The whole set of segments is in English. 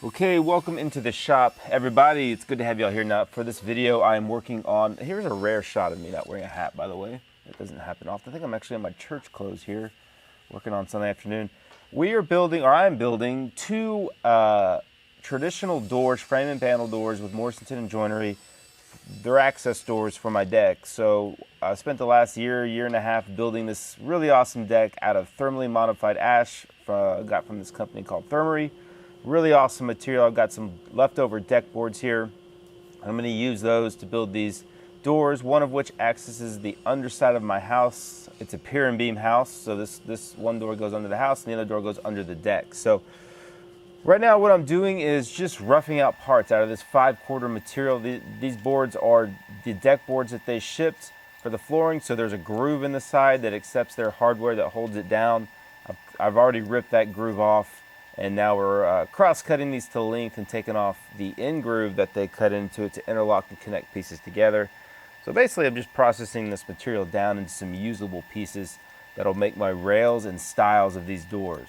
Okay, welcome into the shop, everybody. It's good to have y'all here. Now, for this video, I am working on, here's a rare shot of me not wearing a hat, by the way. It doesn't happen often. I think I'm actually in my church clothes here, working on Sunday afternoon. We are building, or I'm building, two traditional doors, frame and panel doors with Mortise and Tenon joinery. They're access doors for my deck. So I spent the last year and a half building this really awesome deck out of thermally modified ash got from this company called Thermery. Really awesome material. I've got some leftover deck boards here. I'm going to use those to build these doors, one of which accesses the underside of my house. It's a pier and beam house, so this one door goes under the house and the other door goes under the deck. So right now what I'm doing is just roughing out parts out of this 5/4 material. These boards are the deck boards that they shipped for the flooring, so there's a groove in the side that accepts their hardware that holds it down. I've already ripped that groove off. And now we're cross-cutting these to length and taking off the end groove that they cut into it to interlock and connect pieces together. So basically I'm just processing this material down into some usable pieces that'll make my rails and stiles of these doors.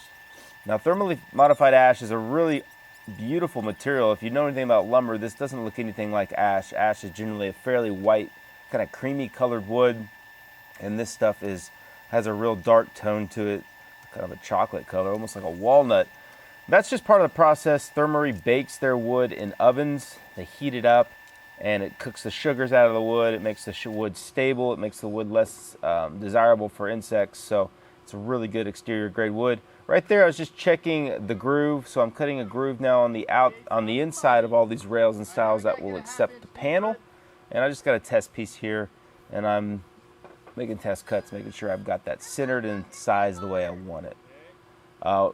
Now, thermally modified ash is a really beautiful material. If you know anything about lumber, this doesn't look anything like ash. Ash is generally a fairly white, kind of creamy colored wood, and this stuff has a real dark tone to it, kind of a chocolate color, almost like a walnut. That's just part of the process. Thermery bakes their wood in ovens. They heat it up and it cooks the sugars out of the wood. It makes the wood stable. It makes the wood less desirable for insects. So it's a really good exterior grade wood. Right there, I was just checking the groove. So I'm cutting a groove now on the inside of all these rails and stiles that will accept the panel. And I just got a test piece here and I'm making test cuts, making sure I've got that centered and sized the way I want it.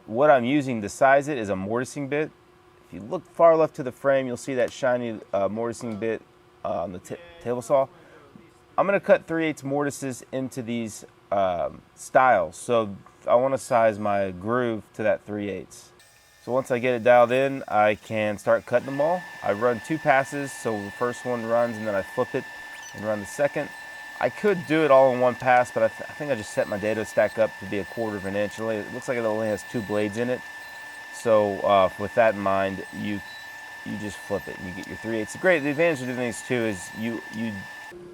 What I'm using to size it is a mortising bit. If you look far left to the frame, you'll see that shiny mortising bit on the table saw. I'm going to cut 3/8 mortises into these stiles. So I want to size my groove to that 3/8. So once I get it dialed in, I can start cutting them all. I run 2 passes, so the first one runs and then I flip it and run the second. I could do it all in one pass, but I think I just set my dado stack up to be 1/4 of an inch. It looks like it only has 2 blades in it. So with that in mind, you just flip it and you get your 3/8. The advantage of doing these too is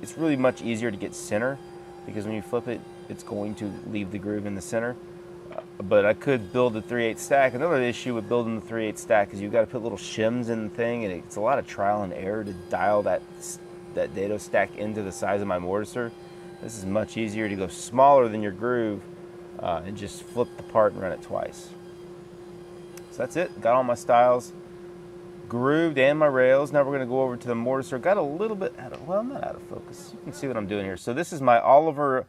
it's really much easier to get center because when you flip it, it's going to leave the groove in the center. But I could build a 3/8 stack. Another issue with building the 3/8 stack is you've got to put little shims in the thing, and it's a lot of trial and error to dial that dado stack into the size of my mortiser. This is much easier to go smaller than your groove and just flip the part and run it twice. So that's it. Got all my stiles grooved and my rails. Now we're going to go over to the mortiser. Got a little bit I'm not out of focus. You can see what I'm doing here. So this is my Oliver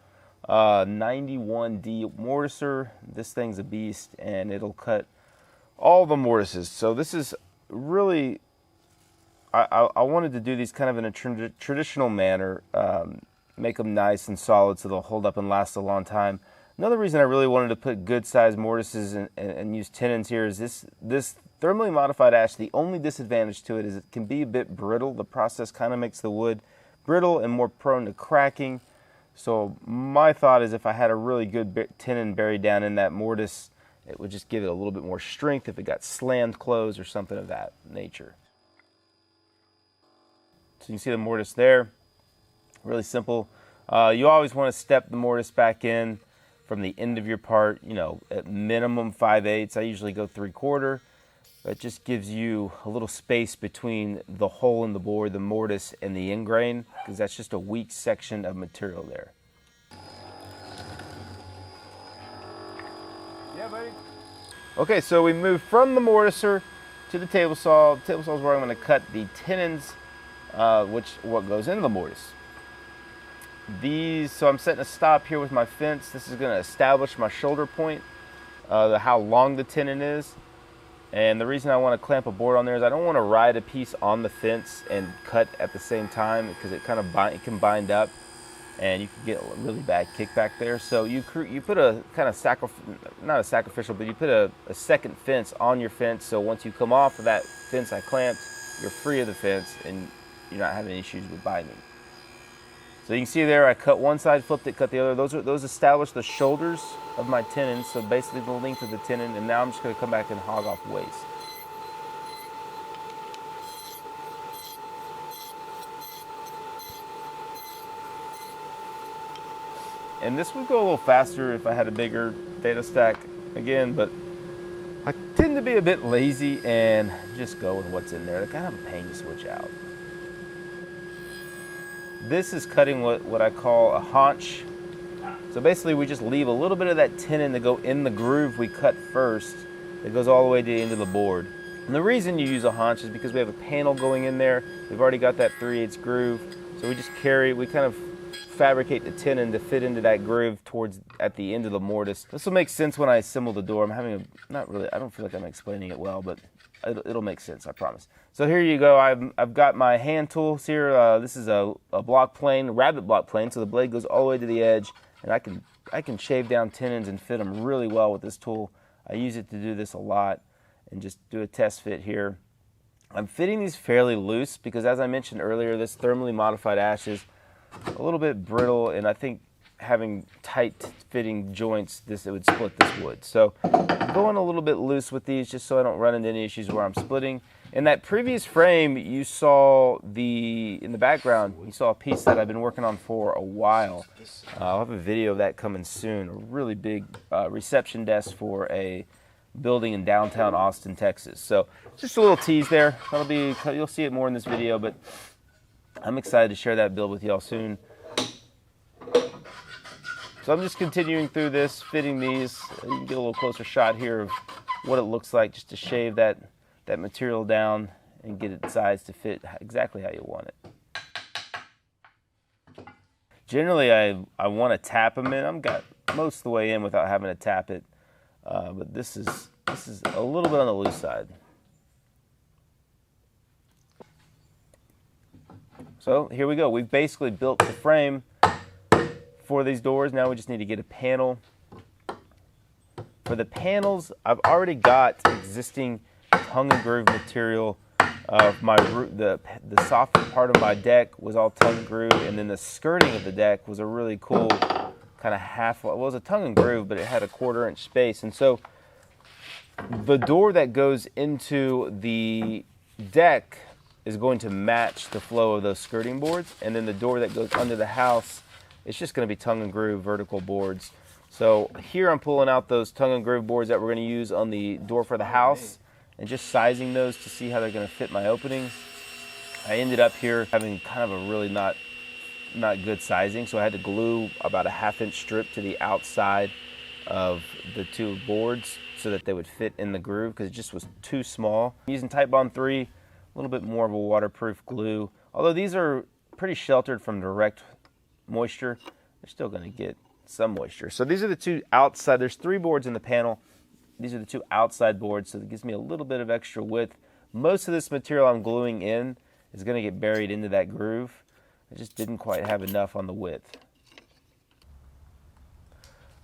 91D mortiser. This thing's a beast and it'll cut all the mortises. So this is really, I wanted to do these kind of in a traditional manner, make them nice and solid so they'll hold up and last a long time. Another reason I really wanted to put good sized mortises and use tenons here is this thermally modified ash. The only disadvantage to it is it can be a bit brittle. The process kind of makes the wood brittle and more prone to cracking. So my thought is if I had a really good tenon buried down in that mortise, it would just give it a little bit more strength if it got slammed closed or something of that nature. So you can see the mortise there, really simple. You always want to step the mortise back in from the end of your part, at minimum 5/8. I usually go 3/4. That just gives you a little space between the hole in the board, the mortise, and the end grain, because that's just a weak section of material there. Yeah, buddy. Okay, so we move from the mortiser to the table saw. The table saw is where I'm going to cut the tenons, what goes into the mortise. So I'm setting a stop here with my fence. This is going to establish my shoulder point, how long the tenon is. And the reason I want to clamp a board on there is I don't want to ride a piece on the fence and cut at the same time because it can bind up and you can get a really bad kickback there. So you put a kind of not a sacrificial, but you put a second fence on your fence. So once you come off of that fence I clamped, you're free of the fence and you're not having issues with binding. So you can see there, I cut one side, flipped it, cut the other. Those establish the shoulders of my tenon, so basically the length of the tenon, and now I'm just going to come back and hog off waist. and this would go a little faster if I had a bigger data stack again, but I tend to be a bit lazy and just go with what's in there. They're kind of a pain to switch out. This is cutting what I call a haunch. So basically we just leave a little bit of that tenon to go in the groove we cut first. It goes all the way to the end of the board. And the reason you use a haunch is because we have a panel going in there. We've already got that 3/8 groove. So we just we kind of fabricate the tenon to fit into that groove at the end of the mortise. This will make sense when I assemble the door. I don't feel like I'm explaining it well, but it'll make sense, I promise. So here you go. I've got my hand tools here. This is a block plane, rabbet block plane, so the blade goes all the way to the edge, and I can shave down tenons and fit them really well with this tool. I use it to do this a lot, and just do a test fit here. I'm fitting these fairly loose because, as I mentioned earlier, this thermally modified ash is a little bit brittle, and I think having tight fitting joints, it would split this wood. So I'm going a little bit loose with these just so I don't run into any issues where I'm splitting. In that previous frame, you saw in the background, you saw a piece that I've been working on for a while. I'll have a video of that coming soon. A really big reception desk for a building in downtown Austin, Texas. So just a little tease there. You'll see it more in this video, but I'm excited to share that build with y'all soon. So I'm just continuing through this, fitting these. You can get a little closer shot here of what it looks like, just to shave that material down and get it sized to fit exactly how you want it. Generally, I want to tap them in. I've got most of the way in without having to tap it, but this is a little bit on the loose side. So here we go. We've basically built the frame for these doors. Now we just need to get a panel. For the panels, I've already got existing tongue and groove material. The soft part of my deck was all tongue and groove, and then the skirting of the deck was a really cool kind of it was a tongue and groove, but it had a 1/4 inch space. And so the door that goes into the deck is going to match the flow of those skirting boards, and then the door that goes under the house, it's just going to be tongue and groove vertical boards. So here I'm pulling out those tongue and groove boards that we're going to use on the door for the house and just sizing those to see how they're going to fit my openings. I ended up here having kind of a really not good sizing, so I had to glue about a 1/2 inch strip to the outside of the two boards so that they would fit in the groove because it just was too small. I'm using Titebond 3, a little bit more of a waterproof glue. Although these are pretty sheltered from direct moisture, they're still going to get some moisture. So these are the two outside. There's 3 boards in the panel. These are the 2 outside boards, so it gives me a little bit of extra width. Most of this material I'm gluing in is going to get buried into that groove. I just didn't quite have enough on the width.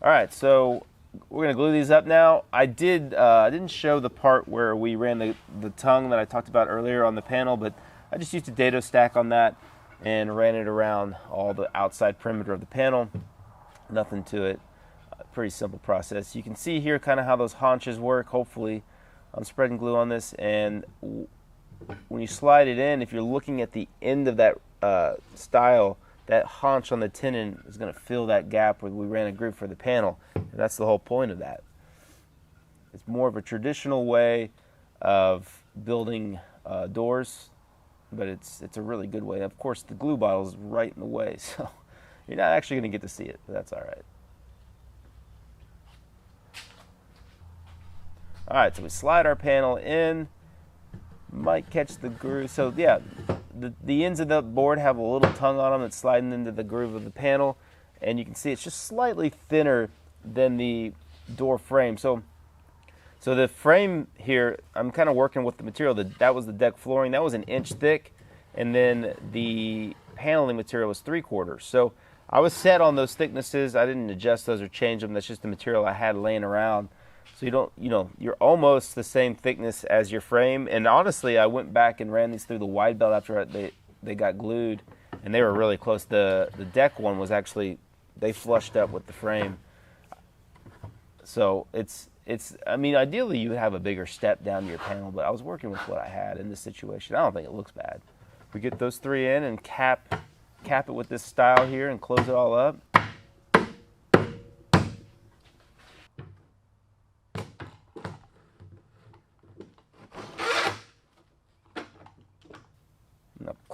All right, so we're going to glue these up now. I didn't show the part where we ran the tongue that I talked about earlier on the panel, but I just used a dado stack on that and ran it around all the outside perimeter of the panel. Nothing to it. Pretty simple process. You can see here kind of how those haunches work. Hopefully, I'm spreading glue on this, and when you slide it in, if you're looking at the end of that style, that haunch on the tenon is going to fill that gap where we ran a groove for the panel, and that's the whole point of that. It's more of a traditional way of building doors, but it's a really good way. Of course, the glue bottle is right in the way, so you're not actually going to get to see it, but that's all right. All right, so we slide our panel in, might catch the groove. So yeah, the ends of the board have a little tongue on them that's sliding into the groove of the panel, and you can see it's just slightly thinner than the door frame. So the frame here, I'm kind of working with the material. That was the deck flooring. That was 1 inch thick, and then the paneling material was 3/4. So I was set on those thicknesses. I didn't adjust those or change them. That's just the material I had laying around. So you're almost the same thickness as your frame. And honestly, I went back and ran these through the wide belt after they got glued, and they were really close. The deck one was actually, they flushed up with the frame. So I mean, ideally you would have a bigger step down to your panel, but I was working with what I had in this situation. I don't think it looks bad. We get those 3 in and cap it with this style here and close it all up.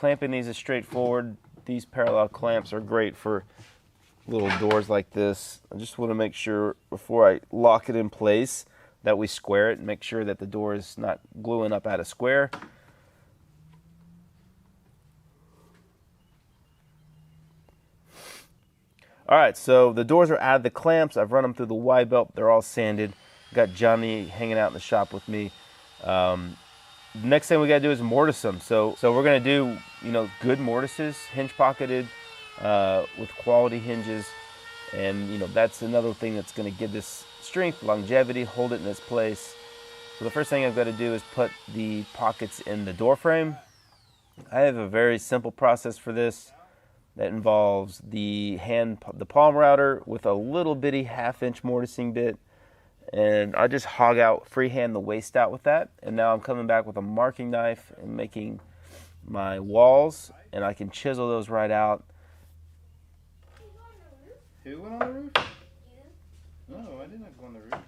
clamping these is straightforward. These parallel clamps are great for little doors like this. I just want to make sure before I lock it in place that we square it and make sure that the door is not gluing up out of square. All right, so the doors are out of the clamps. I've run them through the Y belt. They're all sanded. Got Johnny hanging out in the shop with me. The next thing we got to do is mortise them. So we're going to do, good mortises, hinge pocketed, with quality hinges. And, that's another thing that's going to give this strength, longevity, hold it in its place. So the first thing I've got to do is put the pockets in the door frame. I have a very simple process for this that involves the palm router with a little bitty 1/2-inch mortising bit. And I just hog out, freehand the waist out with that. And now I'm coming back with a marking knife and making my walls, and I can chisel those right out. Who went on the roof? You. No, I did not go on the roof.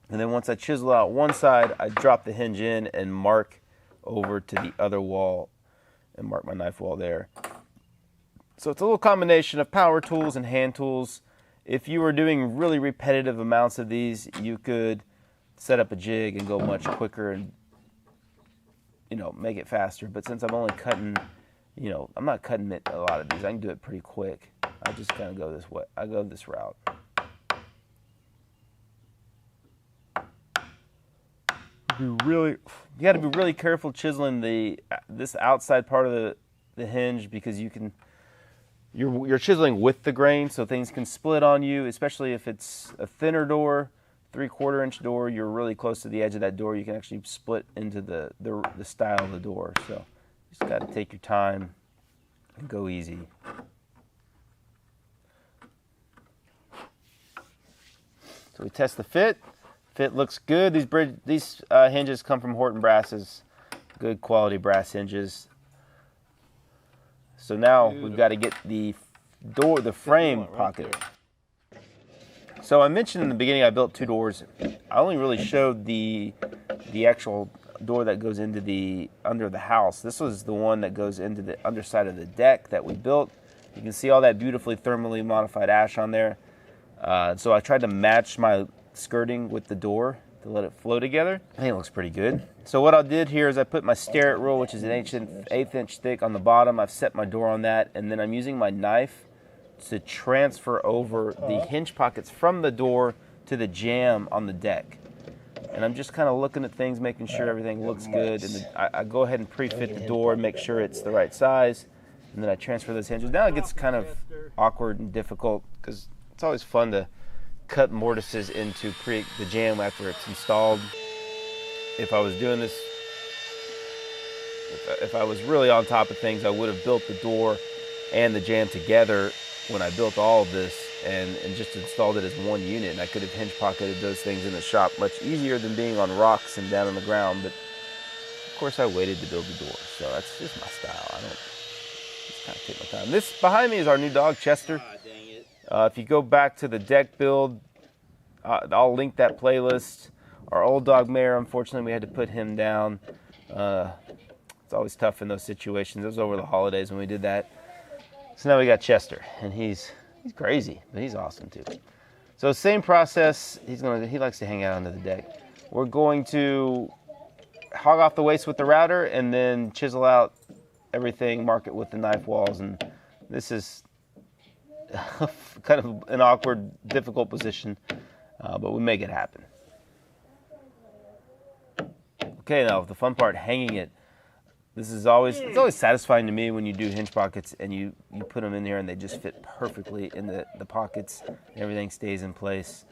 And then once I chisel out one side, I drop the hinge in and mark over to the other wall and mark my knife wall there. So it's a little combination of power tools and hand tools. If you were doing really repetitive amounts of these, you could set up a jig and go much quicker and, make it faster. But since I'm only cutting, I'm not cutting a lot of these. I can do it pretty quick. I just kind of go this way. I go this route. You got to be really careful chiseling this outside part of the hinge, because you're chiseling with the grain, so things can split on you, especially if it's a thinner door, 3/4 inch door. You're really close to the edge of that door. You can actually split into the style of the door. So you just got to take your time and go easy. So we test the fit. Fit looks good. These hinges come from Horton Brasses, good quality brass hinges. So now we've got to get the frame pocket. So I mentioned in the beginning I built 2 doors. I only really showed the actual door that goes into under the house. This was the one that goes into the underside of the deck that we built. You can see all that beautifully thermally modified ash on there. So I tried to match my skirting with the door to let it flow together. I think it looks pretty good. So what I did here is I put my Starrett rule, which is an 1/8 inch thick, on the bottom. I've set my door on that, and then I'm using my knife to transfer over the hinge pockets from the door to the jamb on the deck. And I'm just kind of looking at things, making sure everything looks good. And then I go ahead and pre-fit the door and make sure it's the right size. And then I transfer those hinges. Now it gets kind of awkward and difficult, because it's always fun to cut mortises into the jamb after it's installed. If I was doing this, if I was really on top of things, I would have built the door and the jamb together when I built all of this and just installed it as one unit. And I could have hinge pocketed those things in the shop much easier than being on rocks and down on the ground. But of course I waited to build the door. So that's just my style. I don't just kind of take my time. This behind me is our new dog, Chester. If you go back to the deck build, I'll link that playlist. Our old dog Mayor, unfortunately, we had to put him down. It's always tough in those situations. It was over the holidays when we did that. So now we got Chester, and he's crazy, but he's awesome too. So same process. He likes to hang out under the deck. We're going to hog off the waist with the router and then chisel out everything, mark it with the knife walls, and this is kind of an awkward, difficult position, but we make it happen. Okay, now the fun part, hanging it. It's always satisfying to me when you do hinge pockets and you put them in there and they just fit perfectly in the pockets and everything stays in place.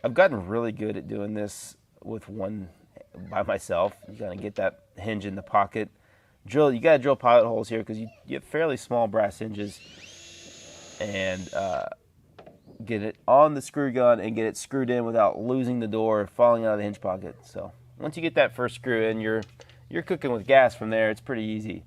I've gotten really good at doing this with one by myself. You gotta get that hinge in the pocket. You gotta drill pilot holes here because you get fairly small brass hinges, and get it on the screw gun and get it screwed in without losing the door or falling out of the hinge pocket. So once you get that first screw in, you're cooking with gas from there. It's pretty easy.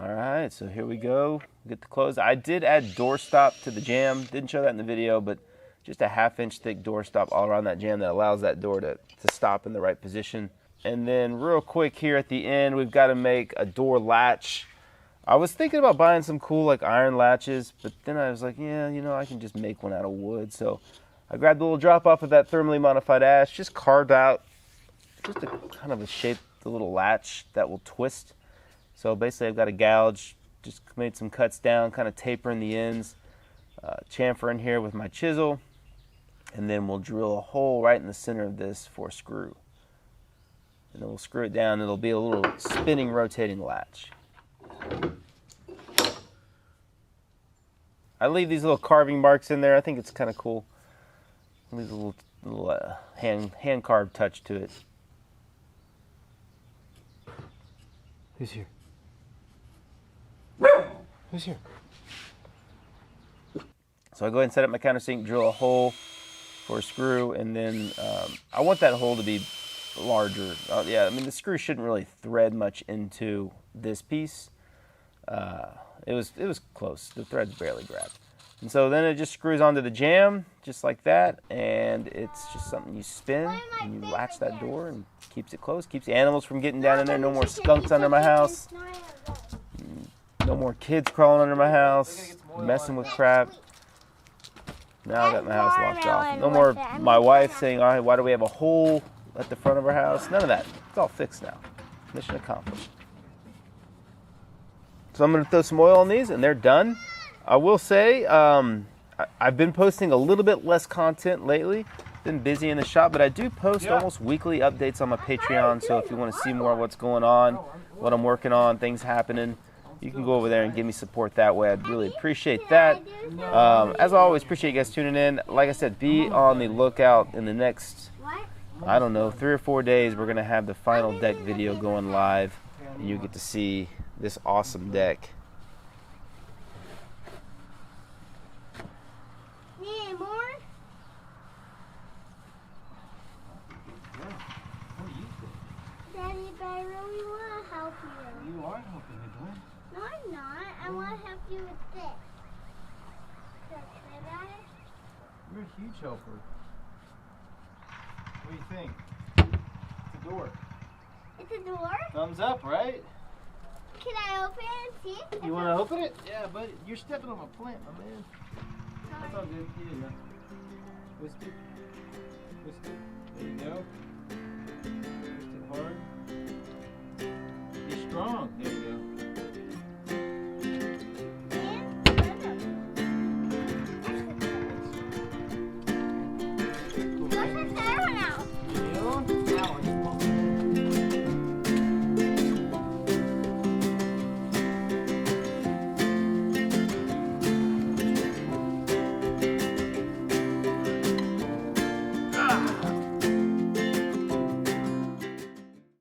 All right, so here we go. Get the close. I did add doorstop to the jamb. Didn't show that in the video, but just a 1/2-inch thick doorstop all around that jamb that allows that door to stop in the right position. And then real quick here at the end, we've got to make a door latch. I was thinking about buying some cool like iron latches, but then I was like, yeah, you know, I can just make one out of wood. So I grabbed a little drop off of that thermally modified ash, just carved out just a kind of a shape, the little latch that will twist. So basically I've got a gouge, just made some cuts down, kind of tapering the ends, chamfer in here with my chisel, and then we'll drill a hole right in the center of this for a screw. And then we'll screw it down. It'll be a little spinning, rotating latch. I leave these little carving marks in there. I think it's kind of cool. Leave a little hand carved touch to it. Who's here? Who's here? So I go ahead and set up my countersink, drill a hole for a screw, and then I want that hole to be larger. Yeah, I mean the screw shouldn't really thread much into this piece. It was close. The threads barely grabbed. And so then it just screws onto the jamb, just like that, and it's just something you spin, and you latch that door, and keeps it closed, keeps the animals from getting down in there. No more skunks under my house. No more kids crawling under my house, messing with crap. Now I got my house locked off. No more my wife saying, all right, why do we have a hole at the front of our house? None of that. It's all fixed now. Mission accomplished. So I'm going to throw some oil on these, and they're done. I will say, I've been posting a little bit less content lately. Been busy in the shop, but I do post almost weekly updates on my Patreon. So if you want to see more of what's going on, what I'm working on, things happening, you can go over there and give me support that way. I'd really appreciate that. As always, appreciate you guys tuning in. Like I said, be on the lookout in the next, I don't know, 3 or 4 days. We're going to have the final deck video going live, and you get to see this awesome deck. Need more? Daddy, but I really want to help you. You are helping me, boy. No, I'm not. I want to help you with this. Can I try that? You're a huge helper. What do you think? It's a door. It's a door? Thumbs up, right? Can I open it and see? You want to open it? Yeah, but you're stepping on my plant, my man. That's all good. Here you go. Twist it. Twist it. There you go.